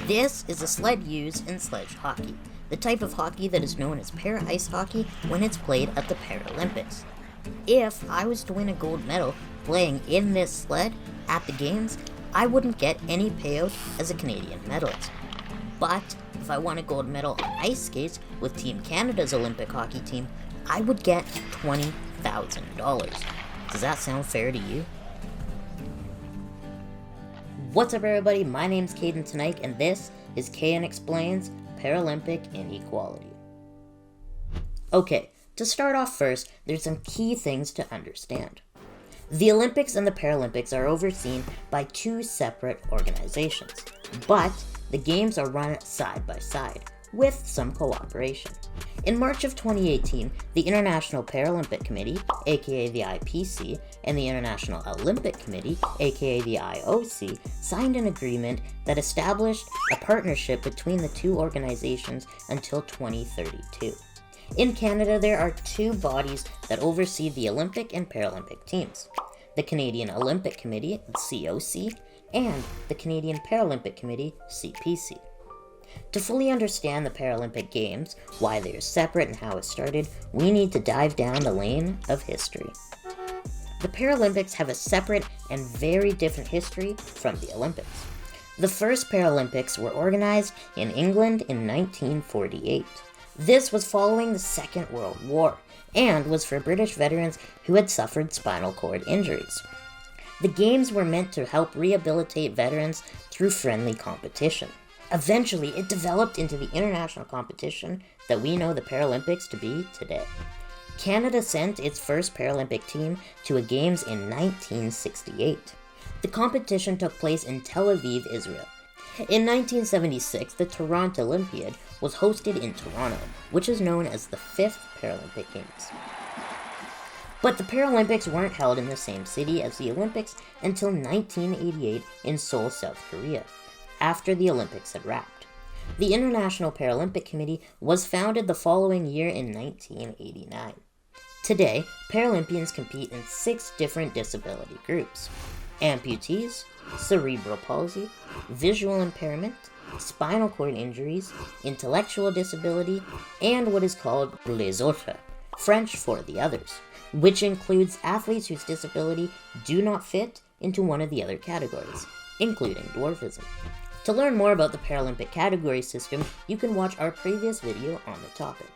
This is a sled used in sledge hockey, the type of hockey that is known as para-ice hockey when it's played at the Paralympics. If I was to win a gold medal playing in this sled at the games, I wouldn't get any payout as a Canadian medalist. But if I won a gold medal on ice skates with Team Canada's Olympic hockey team, I would get $20,000. Does that sound fair to you? What's up everybody, my name's Caden Teneycke and this is Caden Explains Paralympic Inequality. Okay, to start off first, there's some key things to understand. The Olympics and the Paralympics are overseen by two separate organizations, but the games are run side by side, with some cooperation. In March of 2018, the International Paralympic Committee, aka the IPC, and the International Olympic Committee, aka the IOC, signed an agreement that established a partnership between the two organizations until 2032. In Canada, there are two bodies that oversee the Olympic and Paralympic teams: the Canadian Olympic Committee, COC, and the Canadian Paralympic Committee, CPC. To fully understand the Paralympic Games, why they are separate and how it started, we need to dive down the lane of history. The Paralympics have a separate and very different history from the Olympics. The first Paralympics were organized in England in 1948. This was following the Second World War, and was for British veterans who had suffered spinal cord injuries. The Games were meant to help rehabilitate veterans through friendly competition. Eventually, it developed into the international competition that we know the Paralympics to be today. Canada sent its first Paralympic team to a Games in 1968. The competition took place in Tel Aviv, Israel. In 1976, the Toronto Olympiad was hosted in Toronto, which is known as the fifth Paralympic Games. But the Paralympics weren't held in the same city as the Olympics until 1988 in Seoul, South Korea, after the Olympics had wrapped. The International Paralympic Committee was founded the following year in 1989. Today, Paralympians compete in 6 different disability groups: amputees, cerebral palsy, visual impairment, spinal cord injuries, intellectual disability, and what is called les autres, French for the others, which includes athletes whose disability do not fit into one of the other categories, including dwarfism. To learn more about the Paralympic category system, you can watch our previous video on the topic.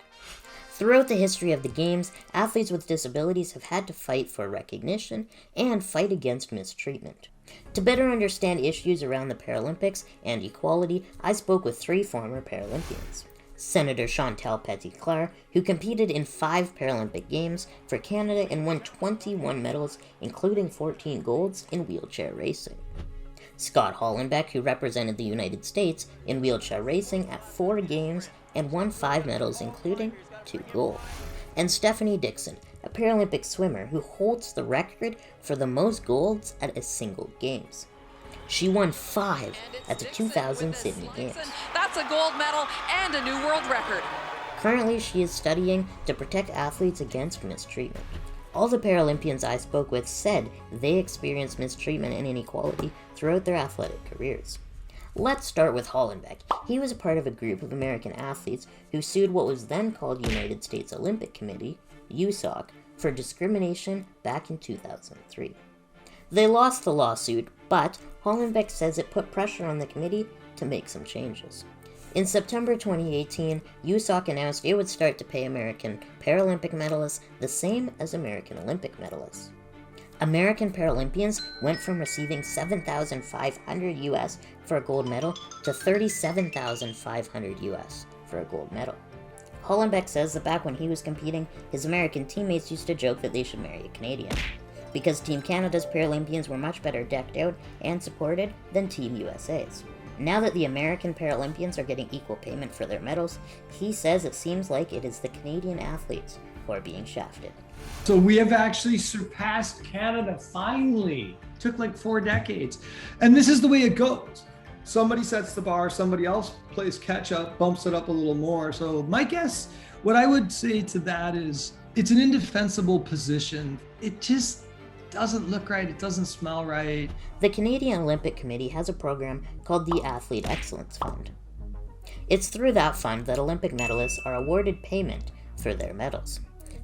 Throughout the history of the Games, athletes with disabilities have had to fight for recognition and fight against mistreatment. To better understand issues around the Paralympics and equality, I spoke with 3 former Paralympians. Senator Chantal Petitclerc, who competed in 5 Paralympic Games for Canada and won 21 medals, including 14 golds in wheelchair racing. Scot Hollonbeck, who represented the United States in wheelchair racing at 4 games and won 5 medals, including 2 gold. And Stephanie Dixon, a Paralympic swimmer who holds the record for the most golds at a single games. She won 5 at the 2000 Sydney Games. That's a gold medal and a new world record. Currently, she is studying to protect athletes against mistreatment. All the Paralympians I spoke with said they experienced mistreatment and inequality throughout their athletic careers. Let's start with Hollonbeck. He was a part of a group of American athletes who sued what was then called United States Olympic Committee, USOC, for discrimination back in 2003. They lost the lawsuit, but Hollonbeck says it put pressure on the committee to make some changes. In September 2018, USOC announced it would start to pay American Paralympic medalists the same as American Olympic medalists. American Paralympians went from receiving $7,500 US for a gold medal to $37,500 US for a gold medal. Hollonbeck says that back when he was competing, his American teammates used to joke that they should marry a Canadian, because Team Canada's Paralympians were much better decked out and supported than Team USA's. Now that the American Paralympians are getting equal payment for their medals, he says it seems like it is the Canadian athletes who are being shafted. So we have actually surpassed Canada, finally. Took like 4 decades. And this is the way it goes. Somebody sets the bar, somebody else plays catch up, bumps it up a little more. So my guess, what I would say to that is, it's an indefensible position. doesn't look right, it doesn't smell right. The Canadian Olympic Committee has a program called the Athlete Excellence Fund. It's through that fund that Olympic medalists are awarded payment for their medals.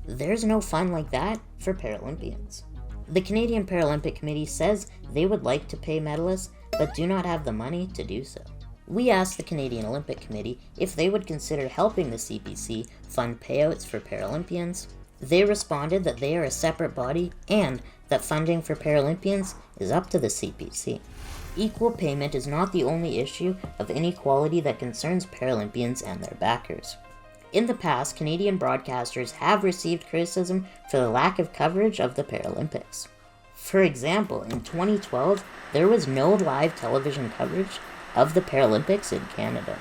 There's no fund like that for Paralympians. The Canadian Paralympic Committee says they would like to pay medalists, but do not have the money to do so. We asked the Canadian Olympic Committee if they would consider helping the CBC fund payouts for Paralympians. They responded that they are a separate body and that funding for Paralympians is up to the CBC. Equal payment is not the only issue of inequality that concerns Paralympians and their backers. In the past, Canadian broadcasters have received criticism for the lack of coverage of the Paralympics. For example, in 2012, there was no live television coverage of the Paralympics in Canada.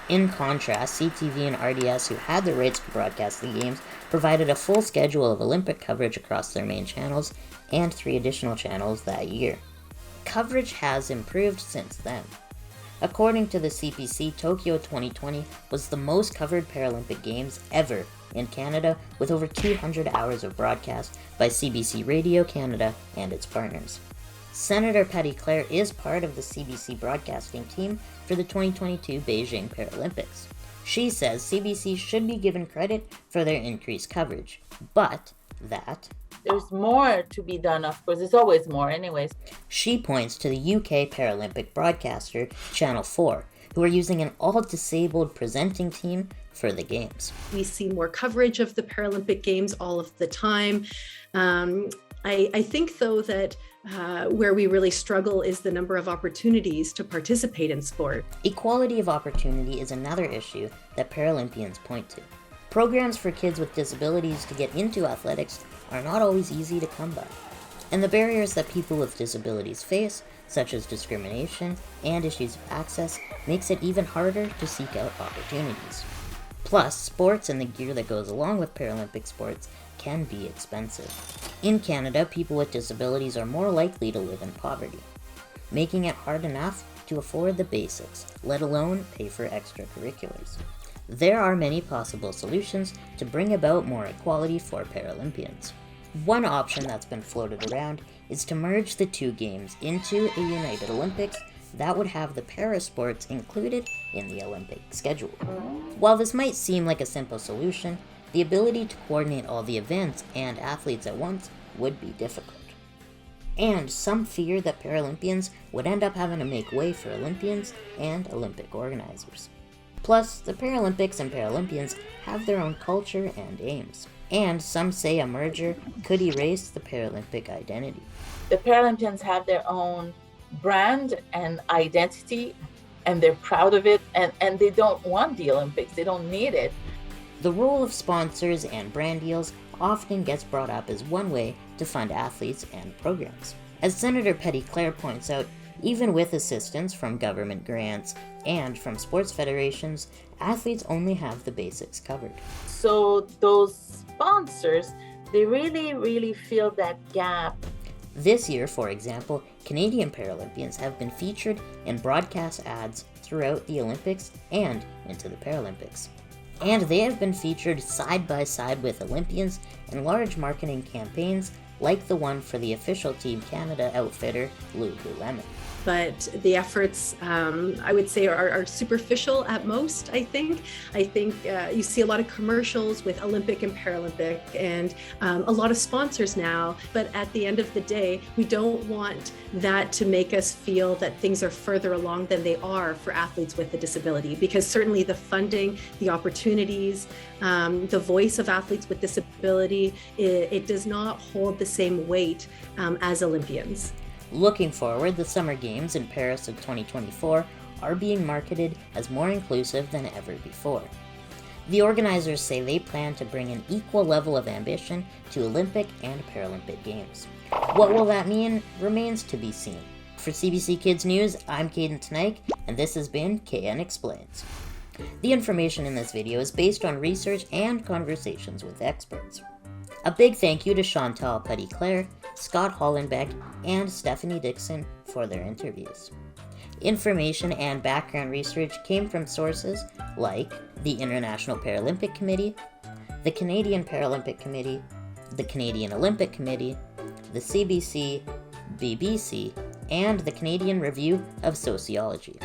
In contrast, CTV and RDS, who had the rights to broadcast the games, provided a full schedule of Olympic coverage across their main channels and 3 additional channels that year. Coverage has improved since then. According to the CPC, Tokyo 2020 was the most covered Paralympic Games ever in Canada, with over 200 hours of broadcast by CBC Radio Canada and its partners. Senator Petitclerc is part of the CBC broadcasting team for the 2022 Beijing Paralympics. She says CBC should be given credit for their increased coverage, but that there's more to be done, of course. There's always more anyways. She points to the UK Paralympic broadcaster Channel 4, who are using an all-disabled presenting team for the Games. We see more coverage of the Paralympic Games all of the time. I think, though, that where we really struggle is the number of opportunities to participate in sport. Equality of opportunity is another issue that Paralympians point to. Programs for kids with disabilities to get into athletics are not always easy to come by. And the barriers that people with disabilities face, such as discrimination and issues of access, makes it even harder to seek out opportunities. Plus, sports and the gear that goes along with Paralympic sports can be expensive. In Canada, people with disabilities are more likely to live in poverty, making it hard enough to afford the basics, let alone pay for extracurriculars. There are many possible solutions to bring about more equality for Paralympians. One option that's been floated around is to merge the 2 games into a united Olympics that would have the para-sports included in the Olympic schedule. While this might seem like a simple solution, the ability to coordinate all the events and athletes at once would be difficult. And some fear that Paralympians would end up having to make way for Olympians and Olympic organizers. Plus, the Paralympics and Paralympians have their own culture and aims, and some say a merger could erase the Paralympic identity. The Paralympians have their own brand and identity, and they're proud of it, and they don't want the Olympics. They don't need it. The role of sponsors and brand deals often gets brought up as one way to fund athletes and programs. As Senator Petitclerc points out, even with assistance from government grants and from sports federations, athletes only have the basics covered. So those sponsors, they really fill that gap. This year, for example, Canadian Paralympians have been featured in broadcast ads throughout the Olympics and into the Paralympics. And they have been featured side by side with Olympians in large marketing campaigns like the one for the official Team Canada outfitter Lululemon. But the efforts, I would say, are superficial at most, I think. You see a lot of commercials with Olympic and Paralympic and a lot of sponsors now. But at the end of the day, we don't want that to make us feel that things are further along than they are for athletes with a disability. Because certainly the funding, the opportunities, the voice of athletes with disability, it does not hold the same weight as Olympians. Looking forward, the Summer Games in Paris of 2024 are being marketed as more inclusive than ever before. The organizers say they plan to bring an equal level of ambition to Olympic and Paralympic Games. What will that mean remains to be seen. For CBC Kids News, I'm Caden Teneycke, and this has been KN Explains. The information in this video is based on research and conversations with experts. A big thank you to Chantal Petitclerc, Scot Hollonbeck, and Stephanie Dixon for their interviews. Information and background research came from sources like the International Paralympic Committee, the Canadian Paralympic Committee, the Canadian Olympic Committee, the CBC, BBC, and the Canadian Review of Sociology.